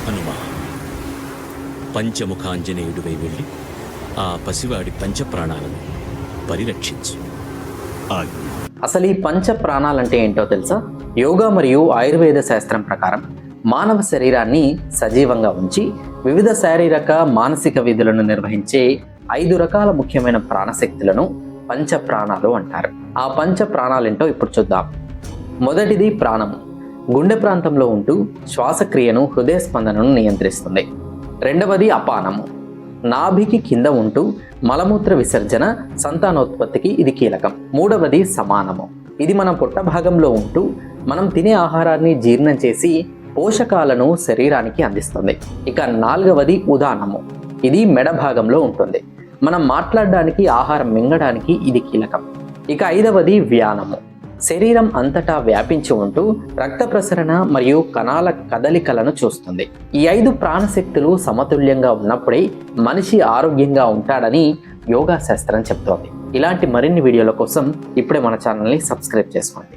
హనుమ, పంచముఖాంజనేయుడివై వెళ్ళి ఆ పసివాడి పంచప్రాణాలను పరిరక్షించు. అసలు ఈ పంచ ప్రాణాలంటే ఏంటో తెలుసా? యోగా మరియు ఆయుర్వేద శాస్త్రం ప్రకారం మానవ శరీరాన్ని సజీవంగా ఉంచి వివిధ శారీరక మానసిక విధులను నిర్వహించే 5 రకాల ముఖ్యమైన ప్రాణశక్తులను పంచ ప్రాణాలు అంటారు. ఆ పంచ ప్రాణాలేంటో ఇప్పుడు చూద్దాం. మొదటిది ప్రాణము. గుండె ప్రాంతంలో ఉంటూ శ్వాసక్రియను, హృదయ స్పందనను నియంత్రిస్తుంది. రెండవది అపానము. నాభికి కింద ఉంటూ మలమూత్ర విసర్జన, సంతానోత్పత్తికి ఇది కీలకం. మూడవది సమానము. ఇది మన పొట్ట భాగంలో ఉంటూ మనం తినే ఆహారాన్ని జీర్ణం చేసి పోషకాలను శరీరానికి అందిస్తుంది. ఇక నాలుగవది ఉదానము. ఇది మెడ భాగంలో ఉంటుంది. మనం మాట్లాడడానికి, ఆహారం మింగడానికి ఇది కీలకం. ఇక ఐదవది వ్యానము. శరీరం అంతటా వ్యాపించి ఉంటూ రక్త ప్రసరణ మరియు కణాల కదలికలను చూస్తుంది. ఈ 5 ప్రాణశక్తులు సమతుల్యంగా ఉన్నప్పుడే మనిషి ఆరోగ్యంగా ఉంటాడని యోగా శాస్త్రం చెప్తోంది. ఇలాంటి మరిన్ని వీడియోల కోసం ఇప్పుడే మన ఛానల్ని సబ్స్క్రైబ్ చేసుకోండి.